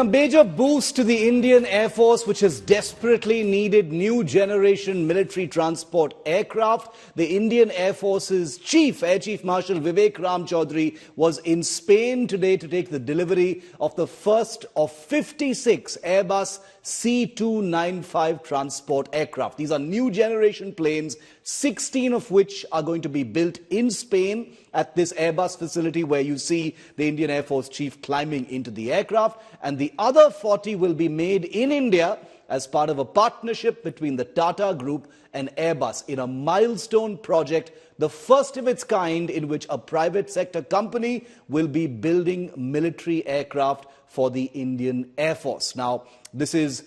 A major boost to the Indian Air Force, which has desperately needed new generation military transport aircraft. The Indian Air Force's Air Chief Marshal Vr Chaudhari was in Spain today to take the delivery of the first of 56 Airbus C-295 transport aircraft. These are new generation planes, 16 of which are going to be built in Spain at this Airbus facility where you see the Indian Air Force chief climbing into the aircraft, and the other 40 will be made in India as part of a partnership between the Tata Group and Airbus in a milestone project, the first of its kind in which a private sector company will be building military aircraft for the Indian Air Force. Now, this is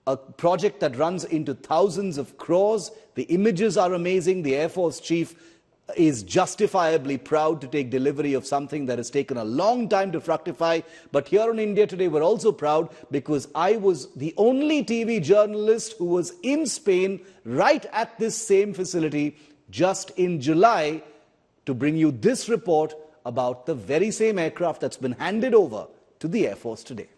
a project that runs into thousands of crores. The images are amazing. The Air Force chief is justifiably proud to take delivery of something that has taken a long time to fructify. But here in India today, we're also proud because I was the only TV journalist who was in Spain right at this same facility just in July to bring you this report about the very same aircraft that's been handed over to the Air Force today.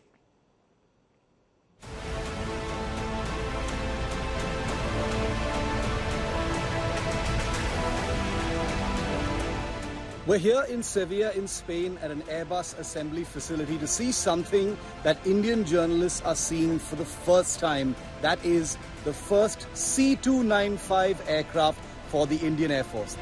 We're here in Seville in Spain at an Airbus assembly facility to see something that Indian journalists are seeing for the first time. That is the first C-295 aircraft for the Indian Air Force.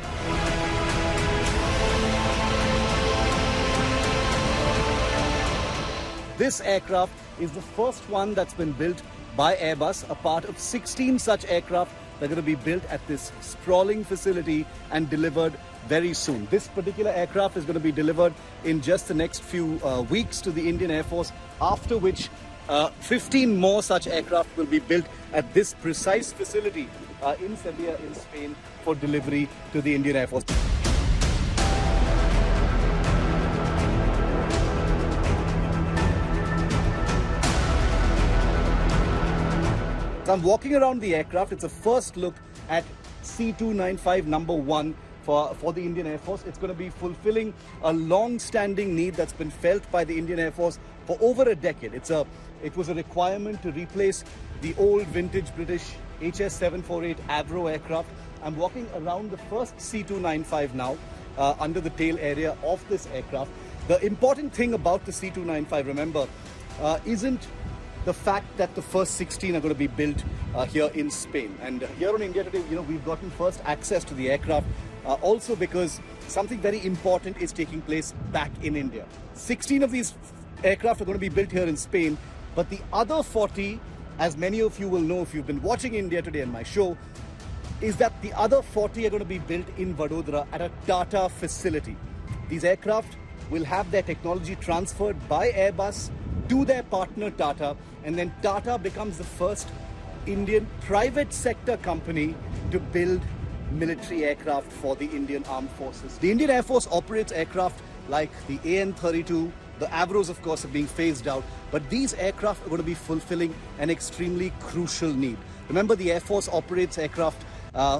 This aircraft is the first one that's been built by Airbus, a part of 16 such aircraft that are going to be built at this sprawling facility and delivered very soon. This particular aircraft is going to be delivered in just the next few weeks to the Indian Air Force, after which 15 more such aircraft will be built at this precise facility in Seville in Spain for delivery to the Indian Air Force. So I'm walking around the aircraft. It's a first look at C-295 number 1 for the Indian Air Force. It's going to be fulfilling a long-standing need that's been felt by the Indian Air Force for over a decade. It was a requirement to replace the old vintage British HS-748 Avro aircraft. I'm walking around the first C-295 now under the tail area of this aircraft. The important thing about the C-295, remember, isn't the fact that the first 16 are going to be built here in Spain. And here in India today, we've gotten first access to the aircraft also because something very important is taking place back in India. 16 of these aircraft are going to be built here in Spain, but the other 40, as many of you will know if you've been watching India Today and my show, is that the other 40 are going to be built in Vadodara at a Tata facility. These aircraft will have their technology transferred by Airbus to their partner Tata, and then Tata becomes the first Indian private sector company to build military aircraft for the Indian Armed Forces. The Indian Air Force operates aircraft like the AN-32, the Avros of course are being phased out, but these aircraft are going to be fulfilling an extremely crucial need. Remember, the Air Force operates aircraft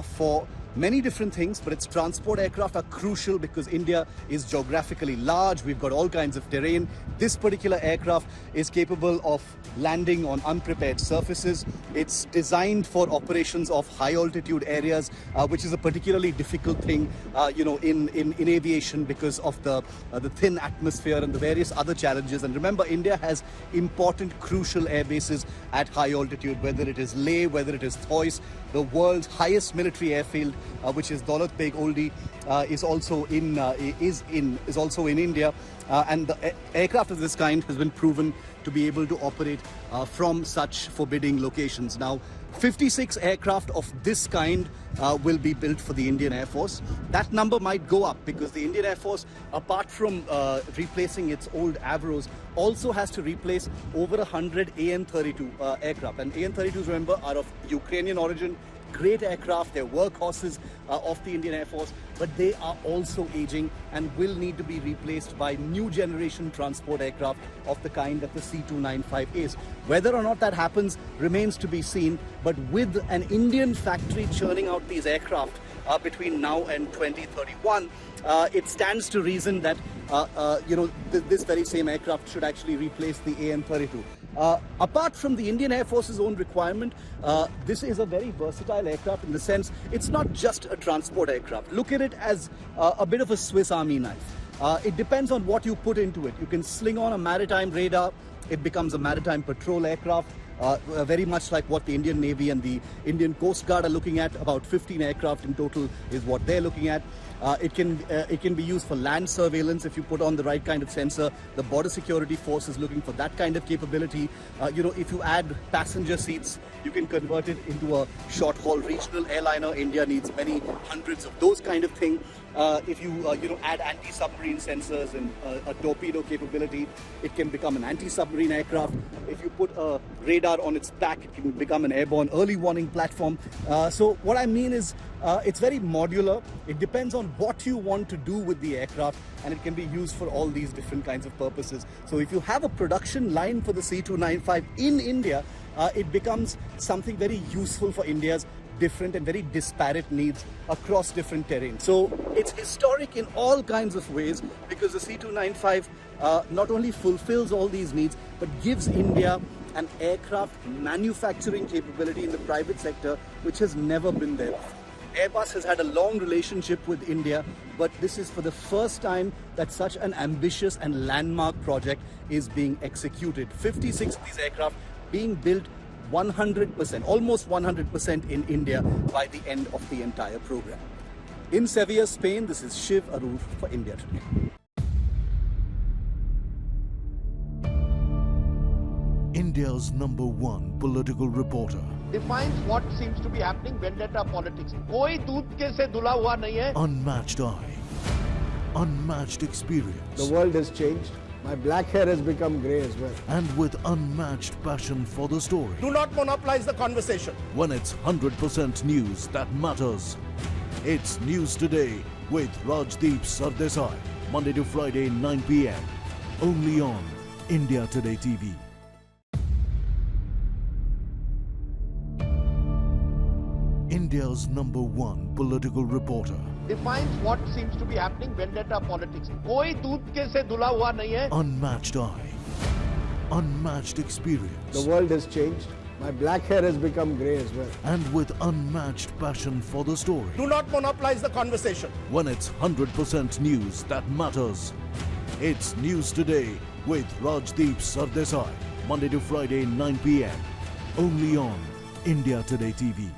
for many different things, but its transport aircraft are crucial because India is geographically large. We've got all kinds of terrain. This particular aircraft is capable of landing on unprepared surfaces. It's designed for operations of high altitude areas, which is a particularly difficult thing, in aviation because of the thin atmosphere and the various other challenges. And remember, India has important, crucial air bases at high altitude, whether it is Leh, whether it is Thois. The world's highest military airfield, which is Daulat Beg Oldi, is also in India, and the aircraft of this kind has been proven to be able to operate from such forbidding locations. Now, 56 aircraft of this kind will be built for the Indian Air Force. That number might go up because the Indian Air Force, apart from replacing its old Avros, also has to replace over 100 AN-32 aircraft. And AN-32s, remember, are of Ukrainian origin. Great aircraft, they're workhorses of the Indian Air Force, but they are also aging and will need to be replaced by new generation transport aircraft of the kind that the C-295 is. Whether or not that happens remains to be seen, but with an Indian factory churning out these aircraft, between now and 2031, it stands to reason that this very same aircraft should actually replace the AN-32. Apart from the Indian Air Force's own requirement, this is a very versatile aircraft in the sense it's not just a transport aircraft. Look at it as a bit of a Swiss Army knife. It depends on what you put into it. You can sling on a maritime radar, it becomes a maritime patrol aircraft. Very much like what the Indian Navy and the Indian Coast Guard are looking at. About 15 aircraft in total is what they're looking at. It can be used for land surveillance if you put on the right kind of sensor. The Border Security Force is looking for that kind of capability. If you add passenger seats, you can convert it into a short-haul regional airliner. India needs many hundreds of those kind of thing. If you add anti-submarine sensors and a torpedo capability, it can become an anti-submarine aircraft. If you put a radar on its back, it can become an airborne early warning platform. So what I mean is it's very modular. It depends on what you want to do with the aircraft, and it can be used for all these different kinds of purposes. So if you have a production line for the C-295 in India, it becomes something very useful for India's different and very disparate needs across different terrains. So it's historic in all kinds of ways because the C-295 not only fulfills all these needs but gives India an aircraft manufacturing capability in the private sector which has never been there before. Airbus has had a long relationship with India, but this is for the first time that such an ambitious and landmark project is being executed. 56 of these aircraft being built 100%, almost 100% in India by the end of the entire program. In Seville, Spain, this is Shiv Arur for India Today. India's #1 political reporter. Defines what seems to be happening, vendetta politics. कोई दूध के से धुला हुआ नहीं है. Unmatched eye, unmatched experience. The world has changed. My black hair has become grey as well. And with unmatched passion for the story. Do not monopolize the conversation. When it's 100% news that matters. It's News Today with Rajdeep Sardesai. Monday to Friday, 9 p.m. Only on India Today TV. India's #1 political reporter. Defines what seems to be happening, vendetta politics. कोई दूध के से धुला हुआ नहीं है. Unmatched eye, unmatched experience. The world has changed. My black hair has become grey as well. And with unmatched passion for the story. Do not monopolize the conversation. When it's 100% news that matters. It's News Today with Rajdeep Sardesai. Monday to Friday, 9 p.m. Only on India Today TV.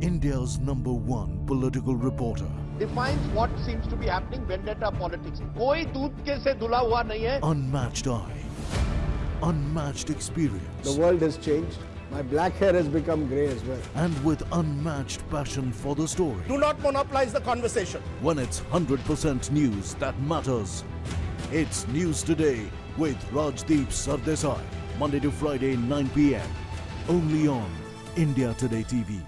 India's #1 political reporter. Defines what seems to be happening, vendetta politics. कोई दूध के से धुला हुआ नहीं है. Unmatched eye, unmatched experience. The world has changed. My black hair has become grey as well. And with unmatched passion for the story. Do not monopolize the conversation. When it's 100% news that matters. It's News Today with Rajdeep Sardesai. Monday to Friday, 9 p.m. Only on India Today TV.